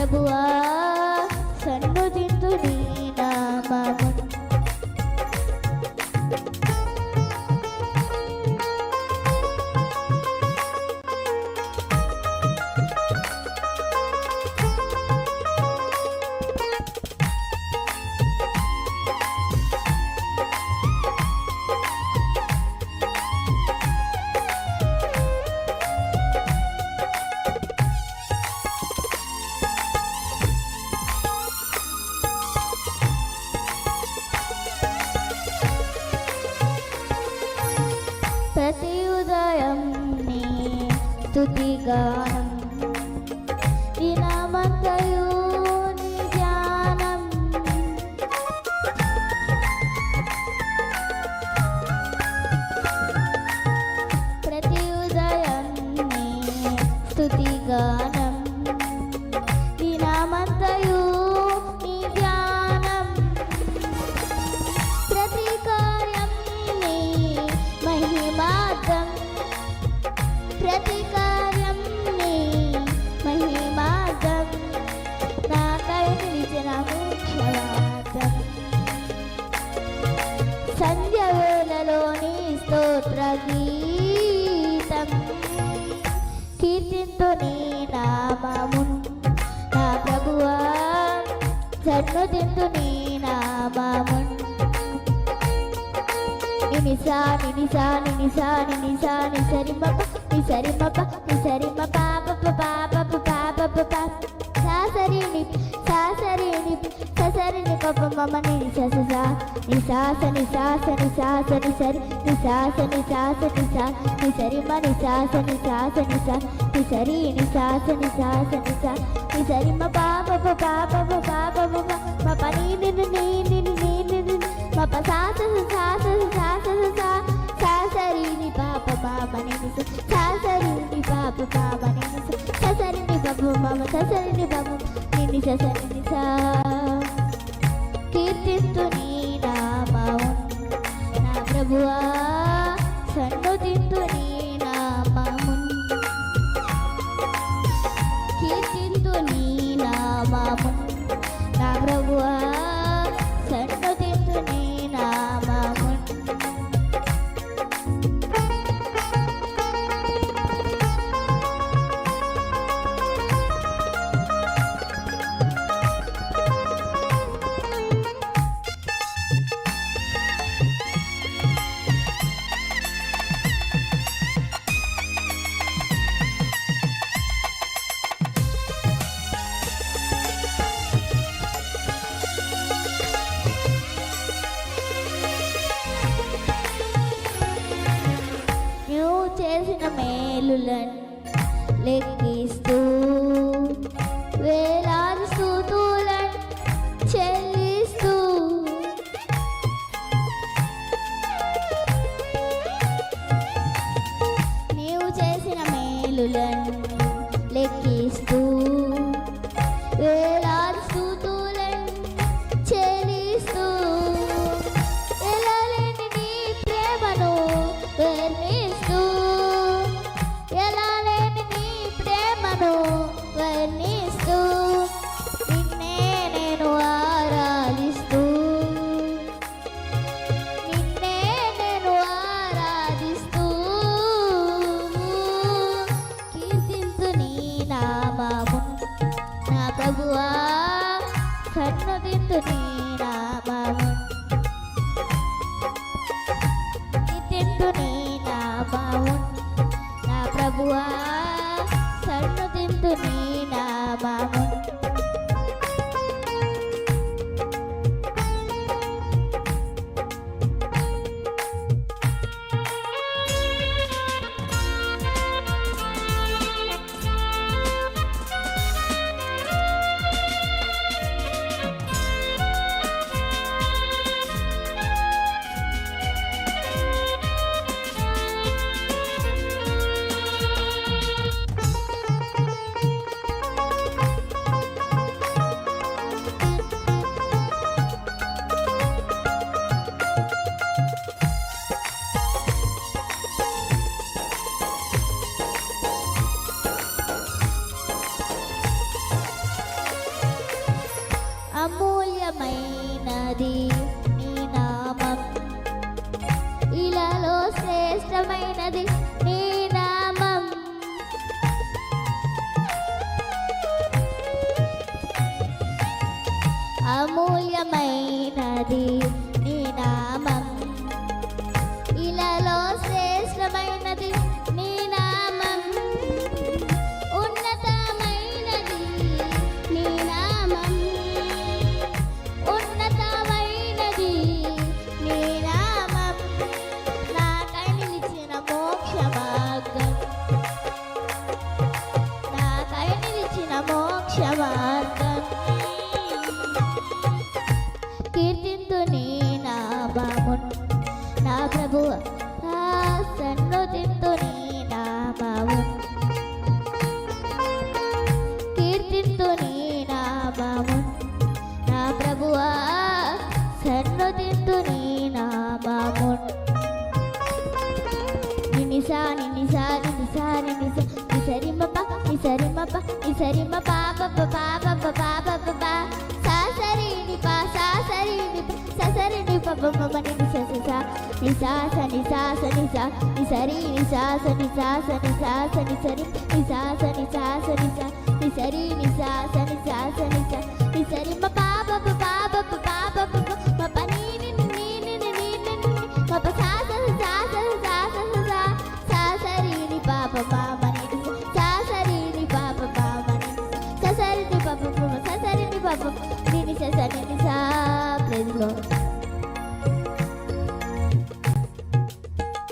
ప్రభువా సన్నుతింతు నీ నామమున్ ప్రతి ఉదయం నీ స్తుతిగానం దినమంతయు నీ ధ్యానం ప్రతి ఉదయం నీ స్తుతిగానం దినమంతయు నీ ధ్యానం ప్రతి కార్యం నీ మహిమార్థం ప్రతి కార్యం నీ మహిమార్థం నాకై నిలిచిన మోక్షవాదం సంధ్య వేళలోని స్తోత్ర గీతం కీర్తింతు నీ నామమున్ నా ప్రభువా సన్నుతింతు నీ నామమున్ నినిసా నినిసా నినిసా నినిసా నిసరిమప నిసరిమప నిసరిమప పాప పాప పాప సాసరిని సాసరిని ససరిని పప మమ నిససా నిసాస నిసాస నిసాస నిసరి నిసాస నిసాస నిసా నిసరిమ నిసాస నిసాస నిసా నిసరి నిసాస నిసాస నిసా నిసరిమ పాప పాప పాప పప నీ పప సాస సాస సాస సా సాసరిని పాప పాపని సాసరిని పాప పాపని ససరిని బాబు మమ ససరిని బాబు నిని ససరిని సా కీర్తింతు నీ నామమున్ నా ప్రభువా సన్నుతింతు నీ నామమున్ కీర్తింతు నీ నామమున్ నా ప్రభువా సన్నుతింతు నీ నామమున్ చేసిన మేలులను లెక్కిస్తూ వేలాది స్తుతులను చెల్లిస్తూ నీవు చేసిన మేలులను లెక్కిస్తూ వేలాది స్తుతులను చెల్లిస్తూ ఎలాలేని నీ ప్రేమను వర్ణిస్తూ ఎలాలేని నీ ప్రేమను వర్ణిస్తూ నిన్నే నేను ఆరాధిస్తూ నిన్నే నేను ఆరాధిస్తూ కీర్తింతు నీ నామమున్ నా ప్రభువా సన్నుతింతు నీ నామమున్ కీర్తింతు నీ నామమున్ నా ప్రభువా సన్నుతింతు నీ నామమున్ శ్రేష్టమైనది నీ నామం. అమూల్యమైనది నీ నామం. ఇలాలో శ్రేష్టమైనది నీ నామం. ఉన్నతమైనది నీ నామం. ఉన్నతమైనది నీ నామం. నాకై నిలిచిన మోక్ష మార్గం. నాకై నిలిచిన మోక్ష మార్గం. కీర్తింతు నీ నామమును నా ప్రభువ, సన్నుతింతు నీ నామమును. కీర్తింతు నీ నామమును నా ప్రభువ, సన్నుతింతు నీ నామమును. నినిసా నినిసా నినిసా నినిసా నిసరిమప నిసరిమప నిసరిమప పప పాప పాప పా సాసరి నిపా సాసరి నిప ససరి నిప పమ నిసససా నిసాస నిసాస నిసా నిసరి నిసాస నిసాస నిసాస నిసరి నిసాస నిసాస నిసా నిసరి నిసాస నిసాస నిసా నిసరిమ పాప పాప పాప పప నీని నీని నీని పప సాస సాస సాస సా సాసరి ని పాప పామ ని సాసరి ని పాప పామ ని ససరి ని పాప ససరి ని పాప ని ససరి ని